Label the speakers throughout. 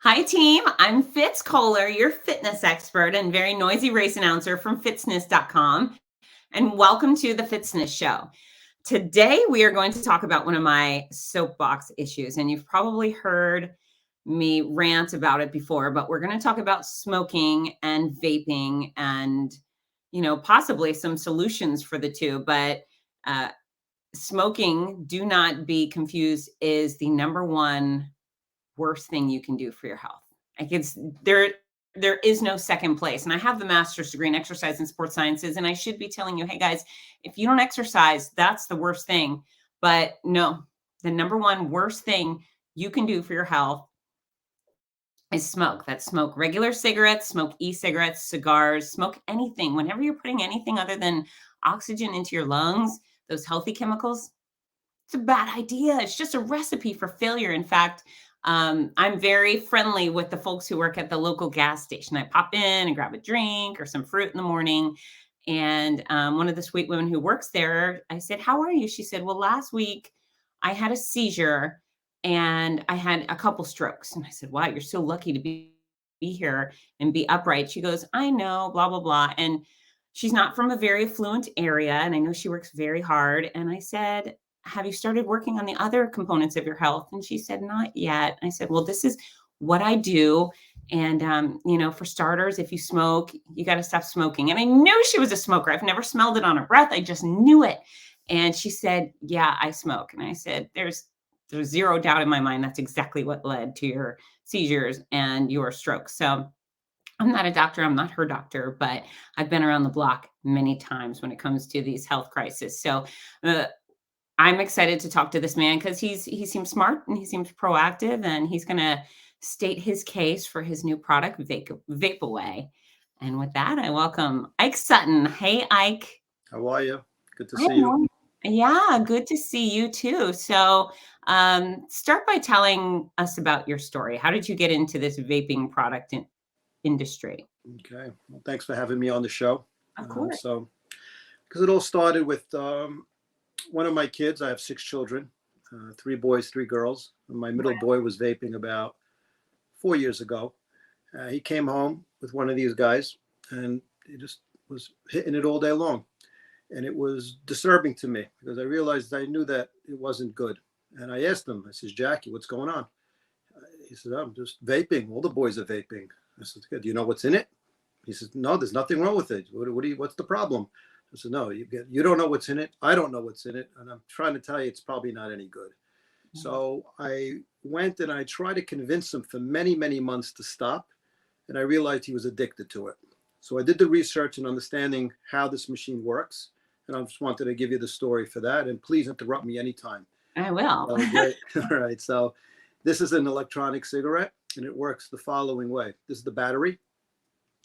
Speaker 1: Hi, team. I'm Fitz Kohler, your fitness expert and very noisy race announcer from Fitzness.com. And welcome to the Fitzness Show. Today, we are going to talk about one of my soapbox issues. And you've probably heard me rant about it before, but we're going to talk about smoking and vaping and, possibly some solutions for the two. But smoking, do not be confused, is the number one worst thing you can do for your health. Like there is no second place. And I have the master's degree in exercise and sports sciences. And I should be telling you, hey guys, if you don't exercise, that's the worst thing. But no, the number one worst thing you can do for your health is smoke. That's smoke regular cigarettes, smoke e-cigarettes, cigars, smoke anything. Whenever you're putting anything other than oxygen into your lungs, those healthy chemicals, it's a bad idea. It's just a recipe for failure. In fact, I'm very friendly with the folks who work at the local gas station. I pop in and grab a drink or some fruit in the morning. And one of the sweet women who works there, I said, "How are you?" She said, "Well, last week I had a seizure and I had a couple strokes." And I said, "Wow, you're so lucky to be here and be upright." She goes, "I know, blah, blah, blah." And she's not from a very affluent area. And I know she works very hard. And I said, "Have you started working on the other components of your health?" And she said, "Not yet." I said, "Well, this is what I do. And, for starters, if you smoke, you got to stop smoking." And I knew she was a smoker. I've never smelled it on her breath. I just knew it. And she said, "Yeah, I smoke." And I said, there's zero doubt in my mind. That's exactly what led to your seizures and your strokes. So I'm not a doctor. I'm not her doctor, but I've been around the block many times when it comes to these health crises. So, I'm excited to talk to this man because he seems smart and he seems proactive, and he's going to state his case for his new product, Vaporwave. And with that, I welcome Ike Sutton. Hey, Ike.
Speaker 2: How are you? Good to
Speaker 1: I
Speaker 2: see you.
Speaker 1: know. Yeah, good to see you too. So, start by telling us about your story. How did you get into this vaping product industry?
Speaker 2: Okay. Well, thanks for having me on the show.
Speaker 1: Of course.
Speaker 2: Because it all started with one of my kids. I have 6 children, 3 boys, 3 girls. And my middle boy was vaping about 4 years ago. He came home with one of these guys, and he just was hitting it all day long. And it was disturbing to me because I realized I knew that it wasn't good. And I asked him, I says, "Jackie, what's going on?" He said, "I'm just vaping. All the boys are vaping." I said, "Good. Do you know what's in it?" He said, "No, there's nothing wrong with it. What's the problem?" I said, "No, you don't know what's in it. I don't know what's in it. And I'm trying to tell you it's probably not any good." So I went and I tried to convince him for many, many months to stop. And I realized he was addicted to it. So I did the research and understanding how this machine works. And I just wanted to give you the story for that. And please interrupt me anytime.
Speaker 1: I will.
Speaker 2: Great. All right. So this is an electronic cigarette, and it works the following way. This is the battery,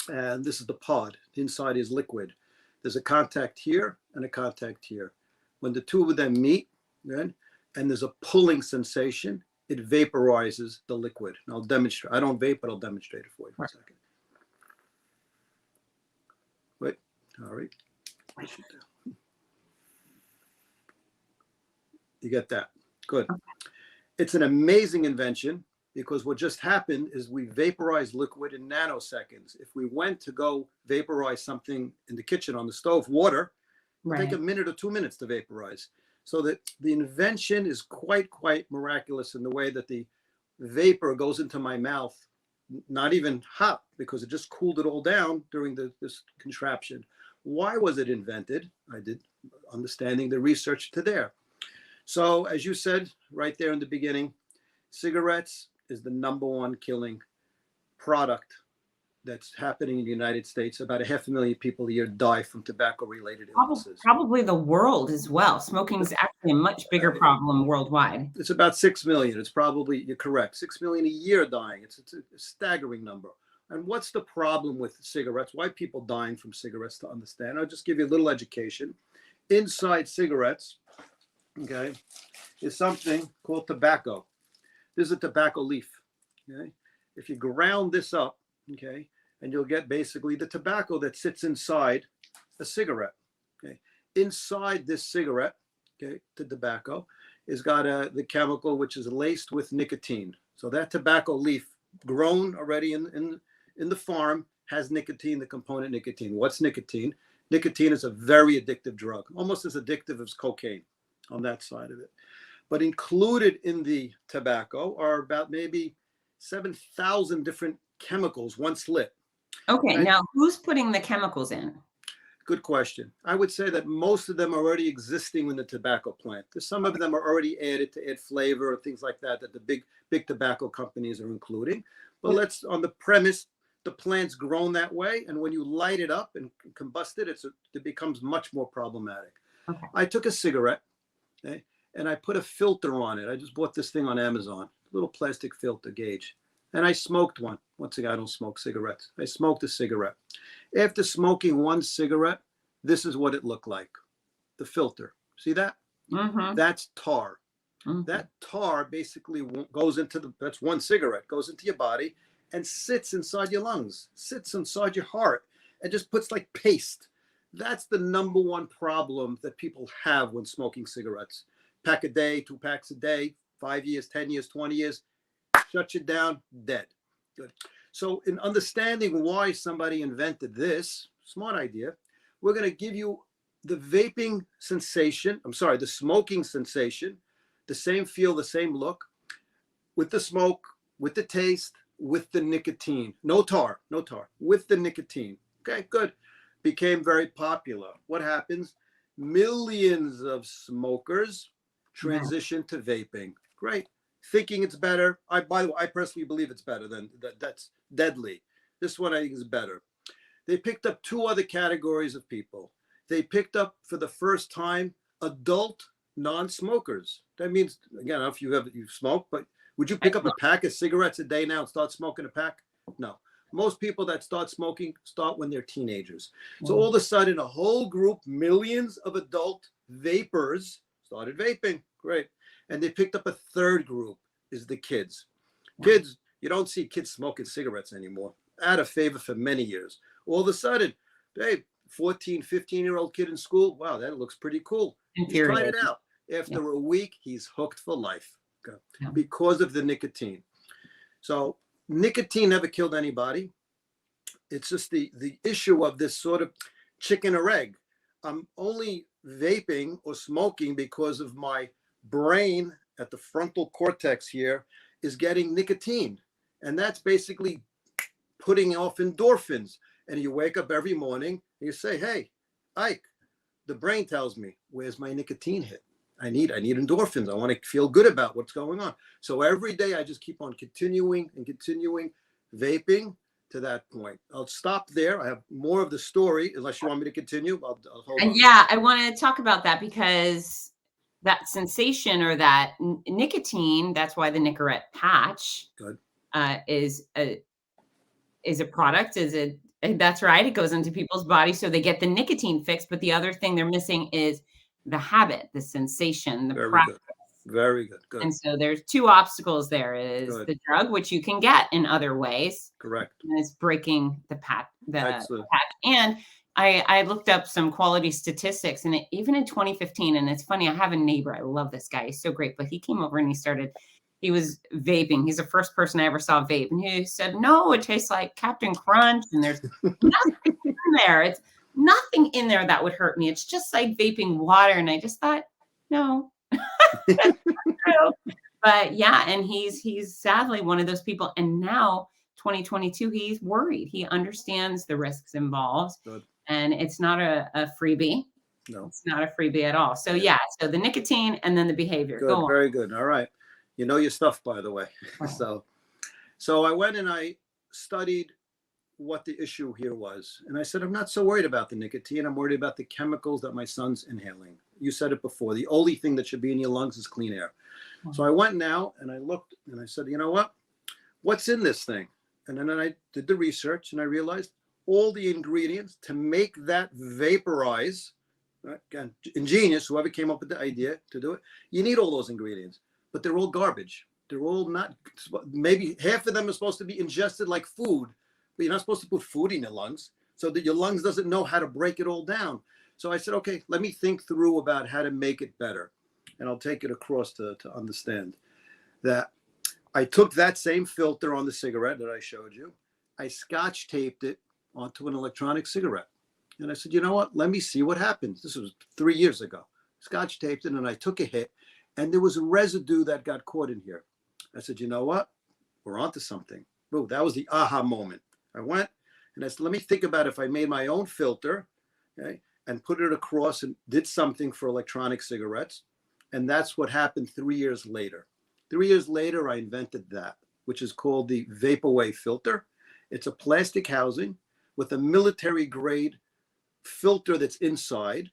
Speaker 2: and this is the pod. The inside is liquid. There's a contact here and a contact here. When the two of them meet, right, and there's a pulling sensation, it vaporizes the liquid. And I'll demonstrate. I don't vape, but I'll demonstrate it for you for a second. Wait. All right. Push it down. You get that? Good. It's an amazing invention because what just happened is we vaporized liquid in nanoseconds. If we went to go vaporize something in the kitchen on the stove, water, it'll take a minute or 2 minutes to vaporize. So that the invention is quite miraculous in the way that the vapor goes into my mouth, not even hot, because it just cooled it all down during this contraption. Why was it invented? I did understanding the research to there. So as you said right there in the beginning, cigarettes is the number one killing product that's happening in the United States. About 500,000 people a year die from tobacco-related illnesses.
Speaker 1: Probably the world as well. Smoking is actually a much bigger problem worldwide.
Speaker 2: It's about 6 million. It's probably, you're correct, 6 million a year dying. It's a staggering number. And what's the problem with cigarettes? Why people dying from cigarettes, to understand? I'll just give you a little education. Inside cigarettes, okay, is something called tobacco. This is a tobacco leaf. Okay, if you ground this up, okay, and you'll get basically the tobacco that sits inside a cigarette. Okay, inside this cigarette, okay, the tobacco is got the chemical which is laced with nicotine. So that tobacco leaf grown already in the farm has nicotine, the component nicotine. What's nicotine? Nicotine is a very addictive drug, almost as addictive as cocaine on that side of it. But included in the tobacco are about maybe 7,000 different chemicals once lit.
Speaker 1: Okay, now who's putting the chemicals in?
Speaker 2: Good question. I would say that most of them are already existing in the tobacco plant. Some of them are already added to add flavor or things like that that the big tobacco companies are including. But let's, on the premise, the plant's grown that way, and when you light it up and combust it, it becomes much more problematic.
Speaker 1: Okay.
Speaker 2: I took a cigarette, okay, and I put a filter on it. I just bought this thing on Amazon, a little plastic filter gauge. And I smoked one. Once again, I don't smoke cigarettes. I smoked a cigarette. After smoking one cigarette, this is what it looked like. The filter. See that?
Speaker 1: Mm-hmm.
Speaker 2: That's tar.
Speaker 1: Mm-hmm.
Speaker 2: That tar basically goes into that's one cigarette, goes into your body and sits inside your lungs, sits inside your heart, and just puts like paste. That's the number one problem that people have when smoking cigarettes. Pack a day, 2 packs a day, 5 years, 10 years, 20 years, shut you down, dead. Good. So in understanding why somebody invented this, smart idea, we're going to give you the vaping sensation, the smoking sensation, the same feel, the same look, with the smoke, with the taste, with the nicotine. No tar, with the nicotine. Okay, good. Became very popular. What happens? Millions of smokers transition to vaping. Great. Thinking it's better. By the way, I personally believe it's better than that's deadly. This one I think is better. They picked up 2 other categories of people. They picked up for the first time adult non-smokers. That means, again, I don't know if you've smoked, but would you pick up a pack of cigarettes a day now and start smoking a pack? No. Most people that start smoking start when they're teenagers. So all of a sudden, a whole group, millions of adult vapors started vaping. Great. And they picked up a third group, is the kids. Kids, you don't see kids smoking cigarettes anymore. Out of favor for many years. All of a sudden, hey, 14, 15-year-old kid in school, wow, that looks pretty cool. He's trying it out. After a week, he's hooked for life because of the nicotine. So nicotine never killed anybody. It's just the issue of this sort of chicken or egg. I'm only vaping or smoking because of my brain at the frontal cortex here is getting nicotine. And that's basically putting off endorphins. And you wake up every morning and you say, hey, Ike, the brain tells me, where's my nicotine hit? I need endorphins. I want to feel good about what's going on. So every day I just keep on continuing vaping to that point. I'll stop there. I have more of the story. Unless you want me to continue, I'll hold on.
Speaker 1: Yeah, I want to talk about that because that sensation or that nicotine, that's why the Nicorette patch is a product, that's right. It goes into people's bodies so they get the nicotine fix. But the other thing they're missing is the habit, the sensation, the practice.
Speaker 2: Very good. Good.
Speaker 1: And so there's 2 obstacles there is the drug, which you can get in other ways.
Speaker 2: Correct.
Speaker 1: And it's breaking the patch. And I looked up some quality statistics, and even in 2015, and it's funny, I have a neighbor. I love this guy. He's so great. But he came over and he was vaping. He's the first person I ever saw vape. And he said, no, it tastes like Captain Crunch. And there's nothing in there. It's nothing in there that would hurt me. It's just like vaping water. And I just thought, no, that's not true. But yeah, and he's sadly one of those people. And now 2022, he's worried. He understands the risks involved.
Speaker 2: Good.
Speaker 1: And it's not a freebie.
Speaker 2: No,
Speaker 1: it's not a freebie at all. So so the nicotine and then the behavior.
Speaker 2: Good,
Speaker 1: go on.
Speaker 2: Very good. All right. You know your stuff, by the way. So I went and I studied what the issue here was. And I said, I'm not so worried about the nicotine. I'm worried about the chemicals that my son's inhaling. You said it before. The only thing that should be in your lungs is clean air. So I went now and I looked and I said, you know what? What's in this thing? And then I did the research and I realized all the ingredients to make that vaporize. Again, ingenious, whoever came up with the idea to do it. You need all those ingredients, but they're all garbage. They're all not, maybe half of them are supposed to be ingested like food, but you're not supposed to put food in your lungs so that your lungs doesn't know how to break it all down. So I said, okay, let me think through about how to make it better. And I'll take it across to understand that I took that same filter on the cigarette that I showed you. I scotch taped it onto an electronic cigarette. And I said, you know what? Let me see what happens. This was 3 years ago. Scotch taped it and I took a hit and there was a residue that got caught in here. I said, you know what? We're onto something. Ooh, that was the aha moment. I went and I said, let me think about if I made my own filter, okay, and put it across and did something for electronic cigarettes. And that's what happened 3 years later. 3 years later, I invented that, which is called the Vaporwave Filter. It's a plastic housing with a military grade filter that's inside.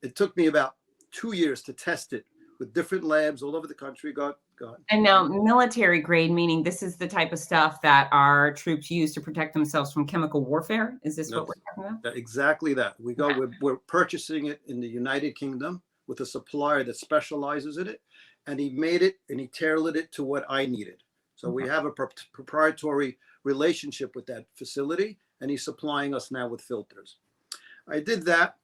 Speaker 2: It took me about 2 years to test it with different labs all over the country. Go on.
Speaker 1: And now military grade, meaning this is the type of stuff that our troops use to protect themselves from chemical warfare. Is this what we're talking about?
Speaker 2: Exactly that. We're purchasing it in the United Kingdom with a supplier that specializes in it. And he made it and he tailored it to what I needed. So we have a proprietary relationship with that facility and he's supplying us now with filters. I did that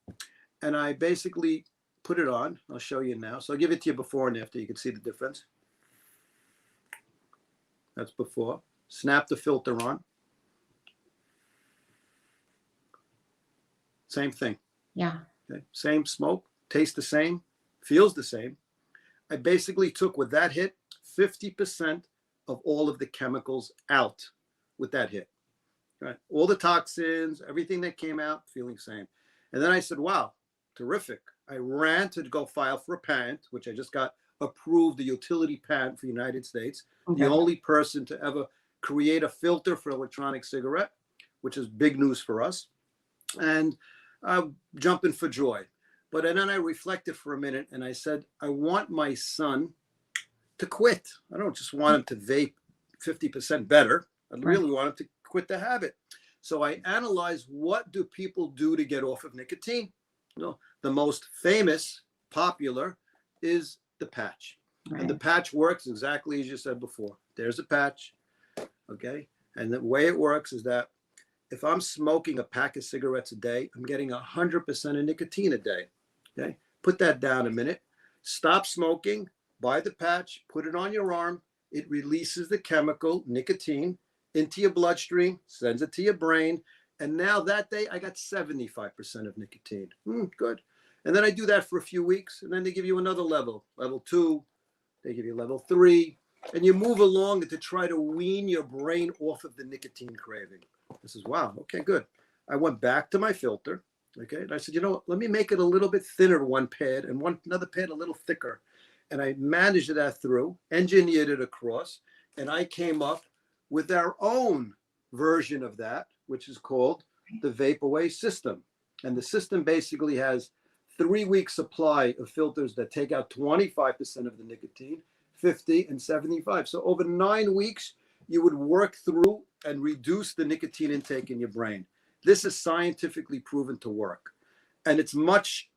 Speaker 2: and I basically put it on. I'll show you now. So I'll give it to you before and after. You can see the difference. That's before. Snap the filter on. Same thing.
Speaker 1: Yeah.
Speaker 2: Okay. Same smoke, tastes the same, feels the same. I basically took with that hit 50% of all of the chemicals out with that hit. Right? All the toxins, everything that came out, feeling the same. And then I said, wow, terrific. I ran to go file for a patent, which I just got approved, the utility patent for the United States. Okay. The only person to ever create a filter for electronic cigarette, which is big news for us. And jumping for joy. But then I reflected for a minute and I said, I want my son to quit. I don't just want him to vape 50% better. I really want him to quit the habit. So I analyzed, what do people do to get off of nicotine? You know, the most famous, popular is the patch. Right. And the patch works exactly as you said before. There's a patch, okay? And the way it works is that if I'm smoking a pack of cigarettes a day, I'm getting 100% of nicotine a day. Okay, put that down a minute. Stop smoking, buy the patch, put it on your arm. It releases the chemical nicotine into your bloodstream, sends it to your brain. And now that day, I got 75% of nicotine. Good. And then I do that for a few weeks. And then they give you another level, level 2. They give you level 3. And you move along to try to wean your brain off of the nicotine craving. This is wow. Okay, good. I went back to my filter. Okay. And I said, you know what? Let me make it a little bit thinner, one pad, and another pad a little thicker. And I managed that through, engineered it across, and I came up with our own version of that, which is called the Vaporwave system. And the system basically has 3-week supply of filters that take out 25% of the nicotine, 50 and 75. So over 9 weeks, you would work through and reduce the nicotine intake in your brain. This is scientifically proven to work. And it's much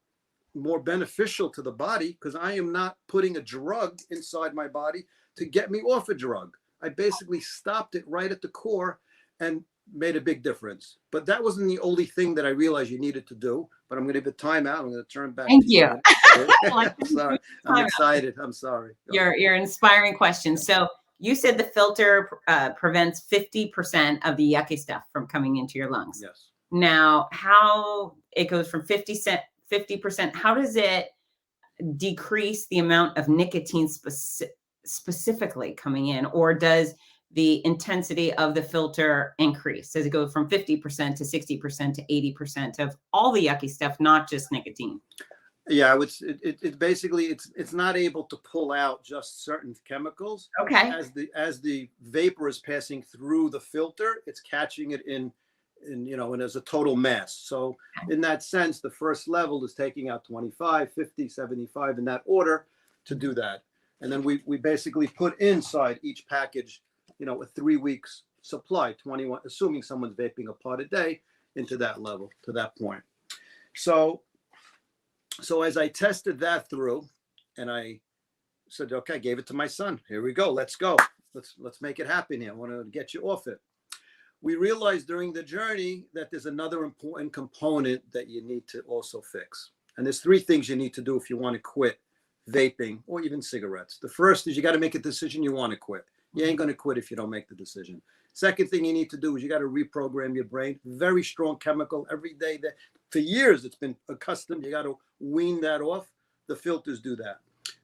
Speaker 2: more beneficial to the body because I am not putting a drug inside my body to get me off a drug. I basically stopped it right at the core and made a big difference. But that wasn't the only thing that I realized you needed to do. But I'm going to give it time out. I'm going to turn back.
Speaker 1: Thank you.
Speaker 2: Sorry. I'm excited. I'm sorry.
Speaker 1: Your inspiring question. So you said the filter prevents 50% of the yucky stuff from coming into your lungs.
Speaker 2: Yes.
Speaker 1: Now, how it goes from 50%, how does it decrease the amount of nicotine specifically coming in? Or does the intensity of the filter increase? Does it go from 50% to 60% to 80% of all the yucky stuff, not just nicotine?
Speaker 2: Yeah, it basically it's not able to pull out just certain chemicals.
Speaker 1: Okay.
Speaker 2: As the vapor is passing through the filter, it's catching it in and as a total mass. So in that sense, the first level is taking out 25, 50, 75 in that order to do that. And then we basically put inside each package, a 3 weeks supply, 21, assuming someone's vaping a pot a day, into that level, to that point. So as I tested that through, and I said, okay, I gave it to my son. Here we go. Let's go. Let's make it happen here. I want to get you off it. We realized during the journey that there's another important component that you need to also fix. And there's 3 things you need to do if you want to quit vaping or even cigarettes. The first is you got to make a decision you want to quit. You ain't going to quit if you don't make the decision. Second thing you need to do is you got to reprogram your brain. Very strong chemical every day. That for years it's been accustomed. You got to wean that off. The filters do that.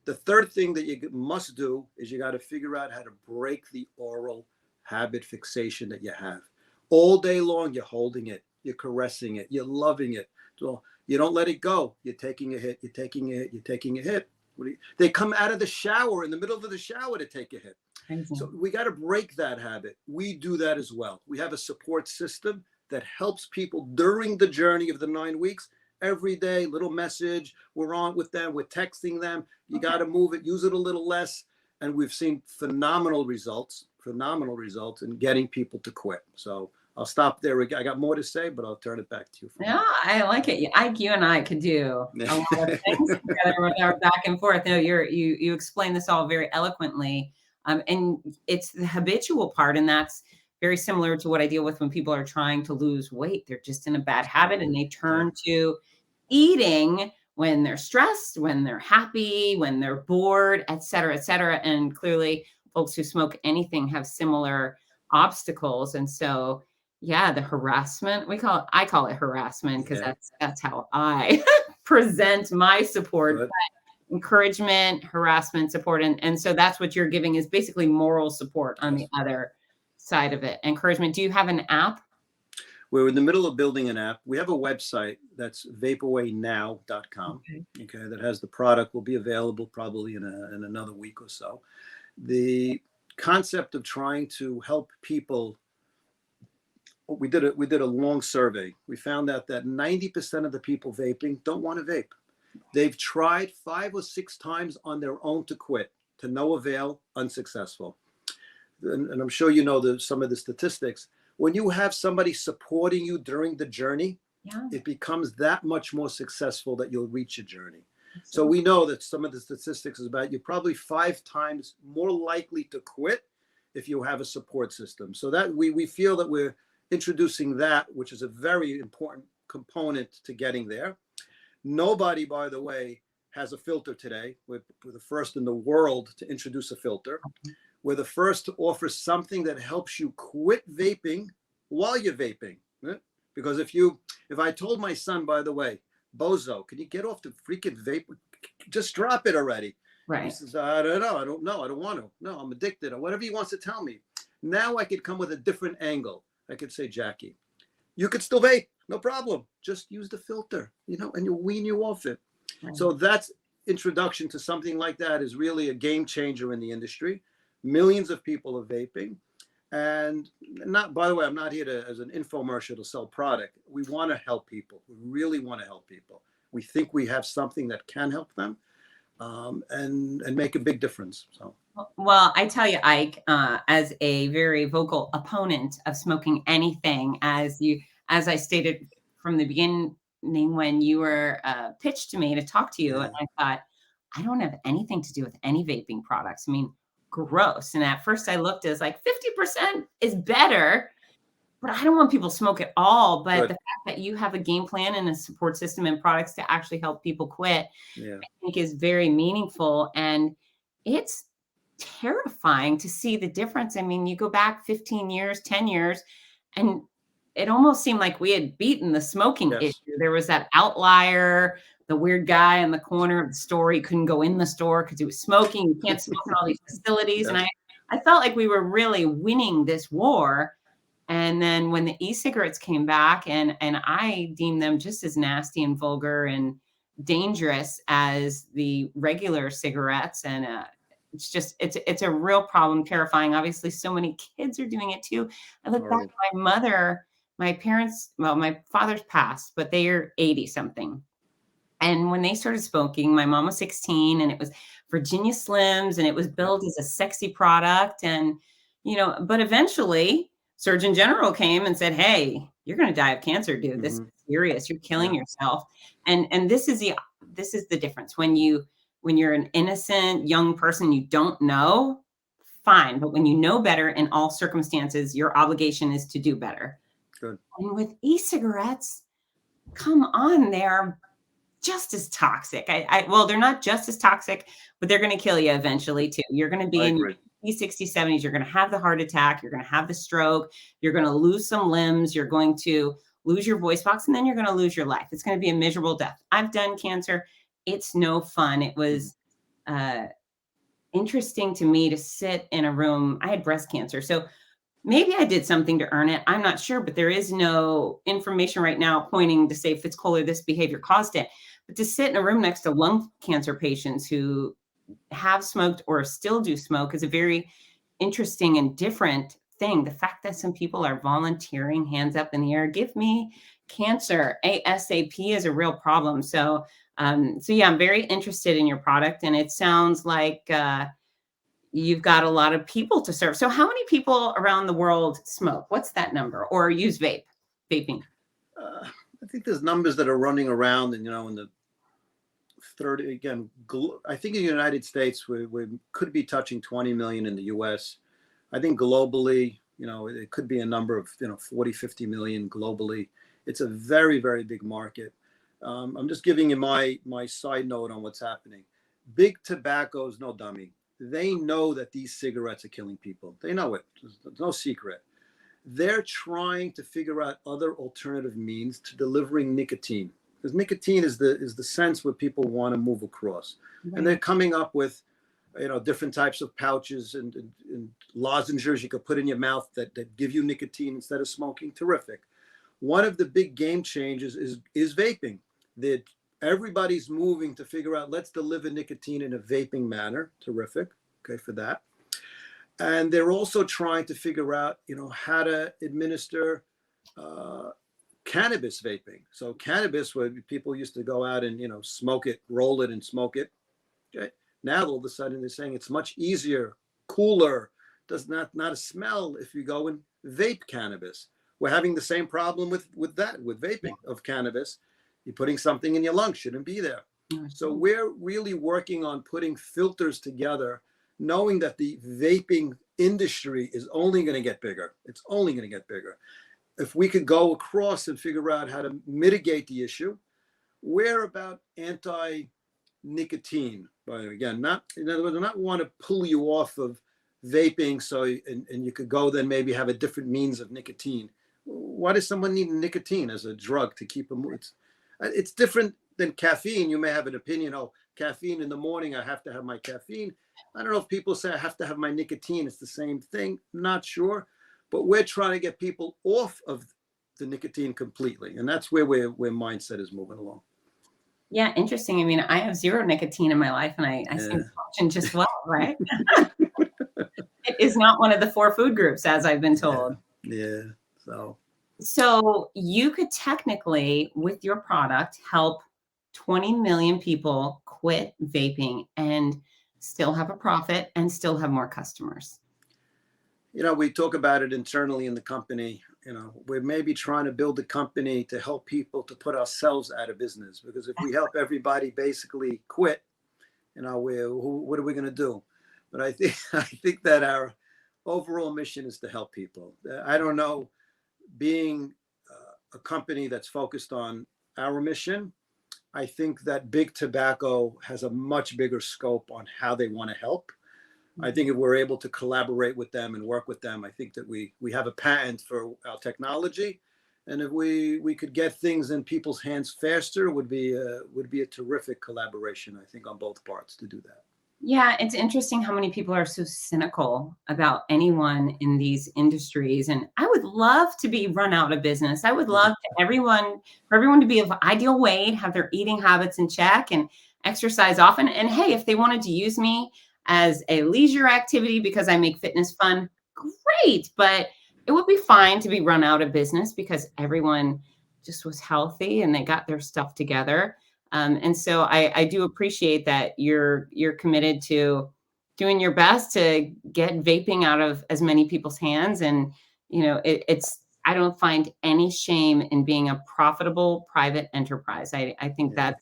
Speaker 2: The third thing that you must do is you got to figure out how to break the oral habit fixation that you have. All day long, you're holding it, you're caressing it, you're loving it. So you don't let it go. You're taking a hit, you're taking a hit, you're taking a hit. They come out of the shower in the middle of the shower to take a hit.
Speaker 1: Crazy.
Speaker 2: So we got to break that habit. We do that as well. We have a support system that helps people during the journey of the 9 weeks. Every day, little message. We're on with them. We're texting them. You got to move it. Use it a little less. And we've seen phenomenal results in getting people to quit. So I'll stop there. I got more to say, but I'll turn it back to you.
Speaker 1: Yeah, I like it. You and I could do a lot of things together with our back and forth. No, you explain this all very eloquently. And it's the habitual part. And that's very similar to what I deal with when people are trying to lose weight. They're just in a bad habit and they turn to eating when they're stressed, when they're happy, when they're bored, et cetera, et cetera. And clearly folks who smoke anything have similar obstacles. And so, yeah, the harassment, I call it harassment because that's how I present my support. But encouragement, harassment, support. And so that's what you're giving is basically moral support on the other side of it. Encouragement. Do you have an app?
Speaker 2: We're in the middle of building an app. We have a website that's vaporwavenow.com. Okay, that has the product. Will be available probably in another week or so. The concept of trying to help people. We did a long survey. We found out that 90% of the people vaping don't want to vape. They've tried 5 or 6 times on their own to quit, to no avail, unsuccessful. And I'm sure you know some of the statistics. When you have somebody supporting you during the journey, it becomes that much more successful that you'll reach your journey. So we know that some of the statistics is about you're probably 5 times more likely to quit if you have a support system. So that we feel that we're introducing that, which is a very important component to getting there. Nobody, by the way, has a filter today. We're the first in the world to introduce a filter. We're the first to offer something that helps you quit vaping while you're vaping. Because if I told my son, by the way, Bozo, can you get off the freaking vape? Just drop it already.
Speaker 1: Right.
Speaker 2: He says, I don't know. I don't want to. No, I'm addicted or whatever he wants to tell me. Now I could come with a different angle. I could say, Jackie, you could still vape. No problem. Just use the filter, and you'll wean you off it. So that's introduction to something like that is really a game changer in the industry. Millions of people are vaping. And by the way, I'm not here as an infomercial to sell product. We want to help people. We really want to help people. We think we have something that can help them and make a big difference. So.
Speaker 1: Well, I tell you, Ike, as a very vocal opponent of smoking anything, as I stated from the beginning when you were pitched to me to talk to you, and I thought, I don't have anything to do with any vaping products. I mean, gross. And at first I looked as like 50% is better, but I don't want people to smoke at all. But the fact that you have a game plan and a support system and products to actually help people quit, I think is very meaningful. And it's terrifying to see the difference. I mean, you go back 15 years, 10 years, and it almost seemed like we had beaten the smoking issue. There was that outlier, the weird guy in the corner of the store. He couldn't go in the store because he was smoking. You can't smoke in all these facilities. And I felt like we were really winning this war. And then when the e-cigarettes came back, and I deemed them just as nasty and vulgar and dangerous as the regular cigarettes. And it's a real problem, terrifying. Obviously, so many kids are doing it too. I look back at my mother, my parents, well, my father's passed, but they are 80 something. And when they started smoking, my mom was 16 and it was Virginia Slims and it was billed as a sexy product. And, but eventually Surgeon General came and said, hey, you're going to die of cancer, dude. This is serious. You're killing yourself. And this is the difference. When you're an innocent young person, you don't know, fine. But when you know better in all circumstances, your obligation is to do better.
Speaker 2: Good.
Speaker 1: And with e-cigarettes, come on, they're just as toxic. Well, they're not just as toxic, but they're going to kill you eventually too. You're going to be 60s, 70s, you're going to have the heart attack, you're going to have the stroke, you're going to lose some limbs, you're going to lose your voice box, and then you're going to lose your life. It's going to be a miserable death. I've done cancer. It's no fun. It was interesting to me to sit in a room. I had breast cancer. So maybe I did something to earn it. I'm not sure, but there is no information right now pointing to say Fitzcola, this behavior caused it. But to sit in a room next to lung cancer patients who have smoked or still do smoke is a very interesting and different thing. The fact that some people are volunteering, hands up in the air, give me cancer ASAP is a real problem. So, yeah, I'm very interested in your product, and it sounds like you've got a lot of people to serve. So how many people around the world smoke? What's that number? Or use vaping?
Speaker 2: I think there's numbers that are running around, and in the 30 again. I think in the United States we could be touching 20 million in the U.S. I think globally, it could be a number of 40, 50 million globally. It's a very, very big market. I'm just giving you my side note on what's happening. Big tobacco's no dummy. They know that these cigarettes are killing people. They know it. There's no secret. They're trying to figure out other alternative means to delivering nicotine, because nicotine is the sense where people want to move across. Right. And they're coming up with different types of pouches and lozenges you could put in your mouth that give you nicotine instead of smoking. Terrific. One of the big game changers is vaping. That everybody's moving to figure out, let's deliver nicotine in a vaping manner. Terrific. Okay, for that. And they're also trying to figure out, how to administer cannabis vaping. So cannabis, where people used to go out and, smoke it, roll it and smoke it. Okay. Now all of a sudden they're saying it's much easier, cooler, does not a smell if you go and vape cannabis. We're having the same problem with vaping of cannabis. You're putting something in your lungs, shouldn't be there. So we're really working on putting filters together, knowing that the vaping industry is only going to get bigger. It's only going to get bigger. If we could go across and figure out how to mitigate the issue, we're about anti-nicotine. But again, in other words, I not want to pull you off of vaping, so and you could go then maybe have a different means of nicotine. Why does someone need nicotine as a drug to keep them? It's different than caffeine. You may have an opinion, caffeine in the morning, I have to have my caffeine. I don't know if people say I have to have my nicotine. It's the same thing. Not sure. But we're trying to get people off of the nicotine completely. And that's where mindset is moving along.
Speaker 1: Yeah, interesting. I mean, I have zero nicotine in my life, and I seem to function just well, right? It is not one of the 4 food groups, as I've been told.
Speaker 2: Yeah.
Speaker 1: So you could technically, with your product, help 20 million people quit vaping and still have a profit and still have more customers.
Speaker 2: We talk about it internally in the company. We're maybe trying to build a company to help people to put ourselves out of business, because if we help everybody basically quit, what are we going to do? But I think that our overall mission is to help people. I don't know, being a company that's focused on our mission, I think that big tobacco has a much bigger scope on how they want to help. I think if we're able to collaborate with them and work with them, I think that we have a patent for our technology, and if we could get things in people's hands faster, would be a terrific collaboration, I think, on both parts to do that.
Speaker 1: Yeah, it's interesting how many people are so cynical about anyone in these industries. And I would love to be run out of business. I would love for everyone to be of ideal weight, have their eating habits in check, and exercise often. And hey, if they wanted to use me as a leisure activity because I make fitness fun, great. But it would be fine to be run out of business because everyone just was healthy and they got their stuff together. And so I do appreciate that you're committed to doing your best to get vaping out of as many people's hands. And, I don't find any shame in being a profitable private enterprise. I think that's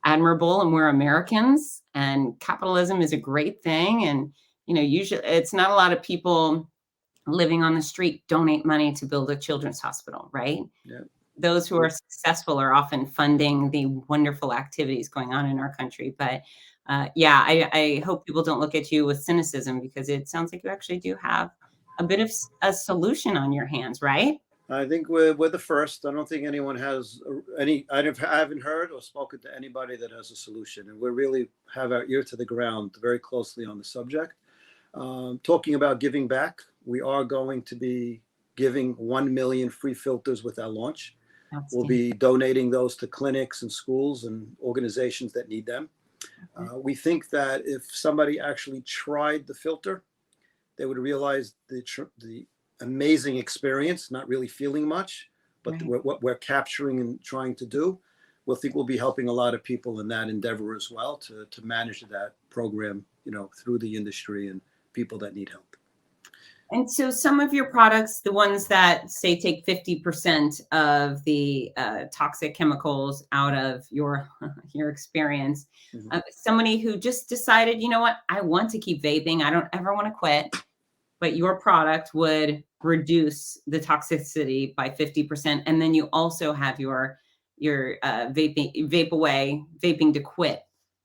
Speaker 1: admirable. And we're Americans, and capitalism is a great thing. And, usually it's not a lot of people living on the street donate money to build a children's hospital, right?
Speaker 2: Yeah.
Speaker 1: those who are successful are often funding the wonderful activities going on in our country. But yeah, I hope people don't look at you with cynicism, because it sounds like you actually do have a bit of a solution on your hands, right?
Speaker 2: I think we're the first. I don't think anyone has any. I haven't heard or spoken to anybody that has a solution, and we really have our ear to the ground very closely on the subject. Talking about giving back, we are going to be giving 1 million free filters with our launch. We'll be donating those to clinics and schools and organizations that need them. We think that if somebody actually tried the filter, they would realize the amazing experience, not really feeling much, but right. What we're capturing and trying to do. We'll think we'll be helping a lot of people in that endeavor as well, to manage that program, through the industry and people that need help.
Speaker 1: And so some of your products, the ones that say take 50% of the toxic chemicals out of your experience, somebody who just decided, you know what, I want to keep vaping, I don't ever want to quit, but your product would reduce the toxicity by 50%. And then you also have your Vaporwave Vaping to Quit.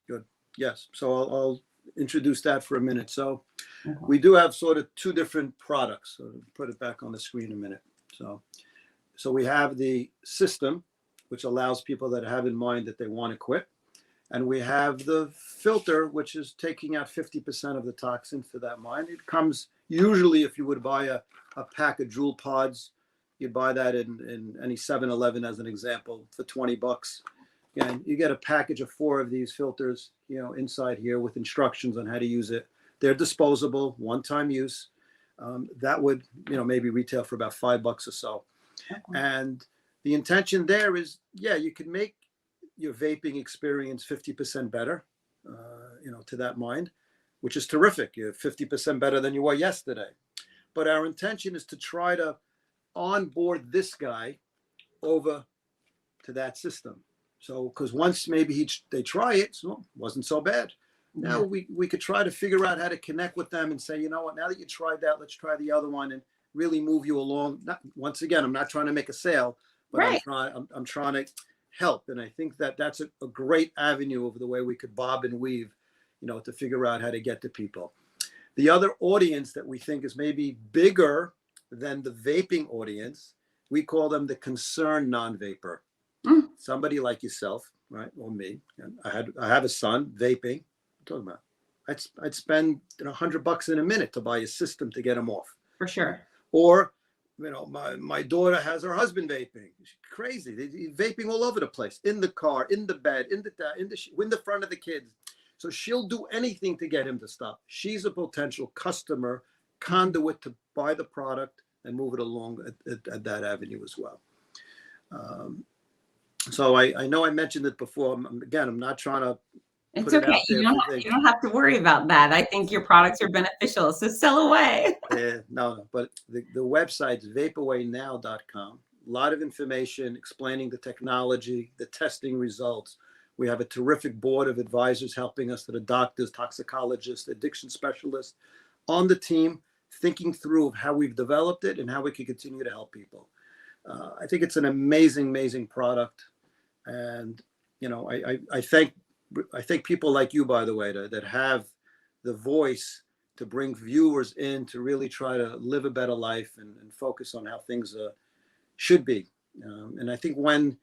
Speaker 1: Good.
Speaker 2: Yes. So I'll introduce that for a minute. So we do have sort of two different products. So put it back on the screen a minute. So we have the system, which allows people that have in mind that they want to quit. And we have the filter, which is taking out 50% of the toxin for that mind. It comes usually, if you would buy a pack of Juul pods, you'd buy that in any 7-Eleven as an example for $20. And you get a package of 4 of these filters, inside here with instructions on how to use it. They're disposable, one-time use. That would, maybe retail for about $5 or so. Okay. And the intention there is, you can make your vaping experience 50% better, to that mind, which is terrific. You're 50% better than you were yesterday. But our intention is to try to onboard this guy over to that system. So, because once maybe they try it, so it wasn't so bad. Now we could try to figure out how to connect with them and say, you know what, now that you tried that, let's try the other one and really move you along. Once again, I'm not trying to make a sale, but right. I'm trying to help. And I think that's a great avenue of the way we could bob and weave, to figure out how to get to people. The other audience that we think is maybe bigger than the vaping audience, we call them the concerned non-vapor. Somebody like yourself, right, or me. And I have a son vaping. I'm talking about, I'd spend $100 in a minute to buy a system to get him off.
Speaker 1: For sure.
Speaker 2: Or, my daughter has her husband vaping. She's crazy. He's vaping all over the place, in the car, in the bed, in the front of the kids. So she'll do anything to get him to stop. She's a potential customer conduit to buy the product and move it along at that avenue as well. So I know I mentioned it before. I'm not trying to.
Speaker 1: It's okay. You don't have to worry about that. I think your products are beneficial, so sell away.
Speaker 2: No. But the website's vaporwavenow.com. A lot of information explaining the technology, the testing results. We have a terrific board of advisors helping us, that are doctors, toxicologists, addiction specialists on the team, thinking through how we've developed it and how we can continue to help people. I think it's an amazing, amazing product. And, I thank people like you, by the way, that have the voice to bring viewers in to really try to live a better life and focus on how things should be. And I think when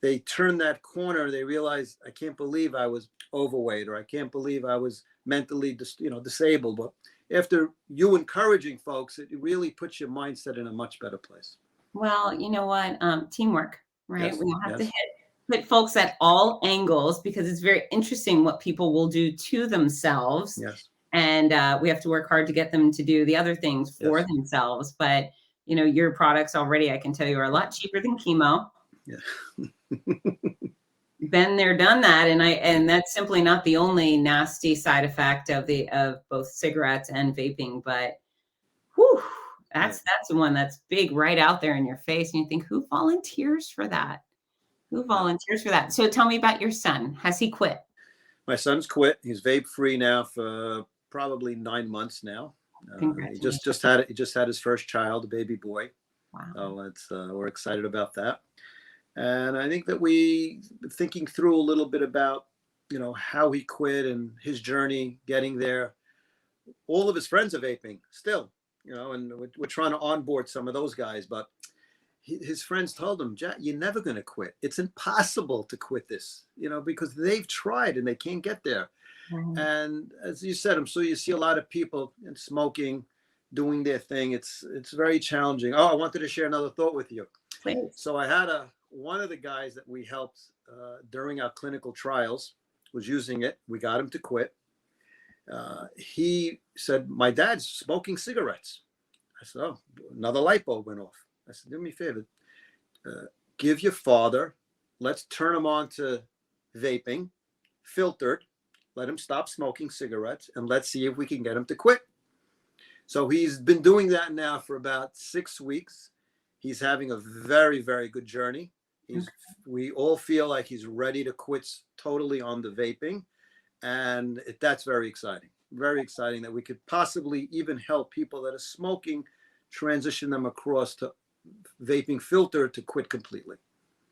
Speaker 2: they turn that corner, they realize, I can't believe I was overweight, or I can't believe I was mentally disabled. But after you encouraging folks, it really puts your mindset in a much better place.
Speaker 1: Well, you know what? Teamwork, right? Yes, we have to hit folks at all angles, because it's very interesting what people will do to themselves.
Speaker 2: Yes.
Speaker 1: And we have to work hard to get them to do the other things for themselves. But, your products already, I can tell you, are a lot cheaper than chemo.
Speaker 2: Yeah.
Speaker 1: Been there, done that. And that's simply not the only nasty side effect of both cigarettes and vaping. But that's the one that's big right out there in your face. And you think, who volunteers for that? So tell me about your son. Has he quit?
Speaker 2: My son's quit. He's vape free now for probably 9 months now. He just had his first child, a baby boy.
Speaker 1: Wow.
Speaker 2: So we're excited about that. And I think that we thinking through a little bit about, how he quit and his journey getting there. All of his friends are vaping still, and we're trying to onboard some of those guys, but his friends told him, Jack, you're never going to quit. It's impossible to quit this, because they've tried and they can't get there.
Speaker 1: Right.
Speaker 2: And as you said, I'm sure you see a lot of people smoking, doing their thing. It's very challenging. Oh, I wanted to share another thought with you.
Speaker 1: Please.
Speaker 2: So I had one of the guys that we helped during our clinical trials was using it. We got him to quit. He said, my dad's smoking cigarettes. I said, oh, another light bulb went off. I said, do me a favor, give your father, let's turn him on to vaping, filtered, let him stop smoking cigarettes, and let's see if we can get him to quit. So he's been doing that now for about 6 weeks. He's having a very, very good journey. We all feel like he's ready to quit totally on the vaping. And that's very exciting that we could possibly even help people that are smoking, transition them across to vaping filter to quit completely.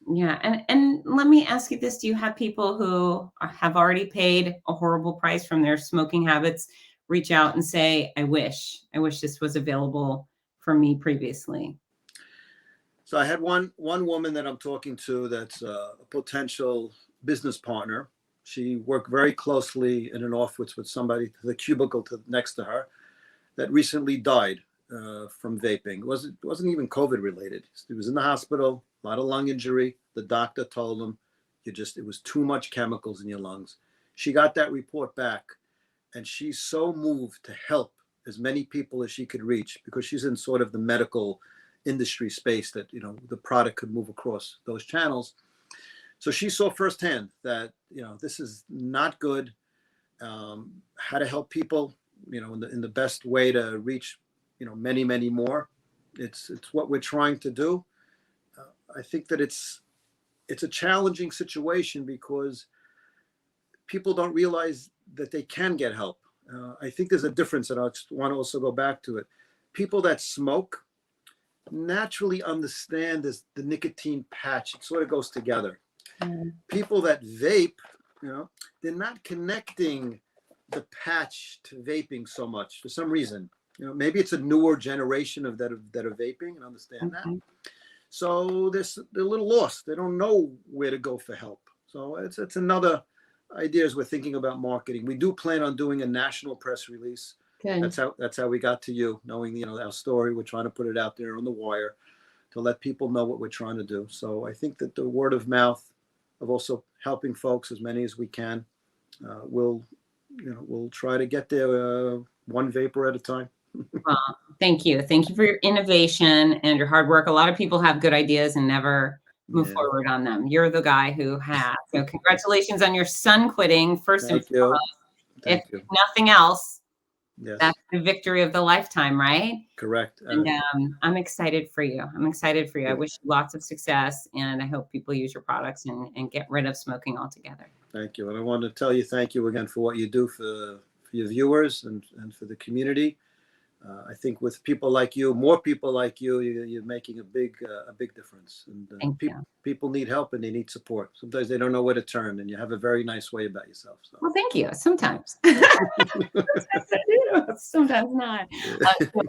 Speaker 1: Yeah. And let me ask you this. Do you have people who have already paid a horrible price from their smoking habits reach out and say, I wish this was available for me previously?
Speaker 2: So I had one woman that I'm talking to that's a potential business partner. She worked very closely in an office with somebody, the cubicle next to her, that recently died from vaping. It wasn't even COVID related. He was in the hospital, a lot of lung injury. The doctor told him, it was too much chemicals in your lungs. She got that report back, and she's so moved to help as many people as she could reach, because she's in sort of the medical industry space that, the product could move across those channels. So she saw firsthand that, this is not good, how to help people, in the best way to reach, many, many more. It's what we're trying to do. I think that it's a challenging situation because people don't realize that they can get help. I think there's a difference, and I want to also go back to it. People that smoke naturally understand the nicotine patch. It sort of goes together. People that vape, they're not connecting the patch to vaping so much for some reason. Maybe it's a newer generation that are vaping and understand that. So they're a little lost. They don't know where to go for help. So it's another idea as we're thinking about marketing. We do plan on doing a national press release. Good. That's how we got to you, knowing our story. We're trying to put it out there on the wire to let people know what we're trying to do. So I think that the word of mouth of also helping folks, as many as we can, we'll try to get there one vapor at a time.
Speaker 1: Well, thank you for your innovation and your hard work. A lot of people have good ideas and never move forward on them. You're the guy who has. So congratulations on your son quitting, first and foremost. If nothing else, that's the victory of the lifetime, right?
Speaker 2: Correct.
Speaker 1: And I'm excited for you. I wish you lots of success, and I hope people use your products and get rid of smoking altogether.
Speaker 2: Thank you. And I want to tell you thank you again for what you do for your viewers and for the community. I think with people like you, more people like you, you're making a big difference. And people need help and they need support. Sometimes they don't know where to turn, and you have a very nice way about yourself. So.
Speaker 1: Well, thank you. Sometimes. Sometimes not.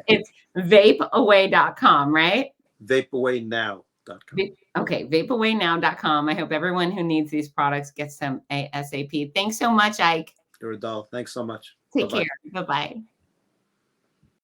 Speaker 1: It's vapeaway.com, right?
Speaker 2: Vapeawaynow.com.
Speaker 1: Okay, vapeawaynow.com. I hope everyone who needs these products gets them ASAP. Thanks so much, Ike.
Speaker 2: You're a doll. Thanks so much.
Speaker 1: Take care. Bye-bye.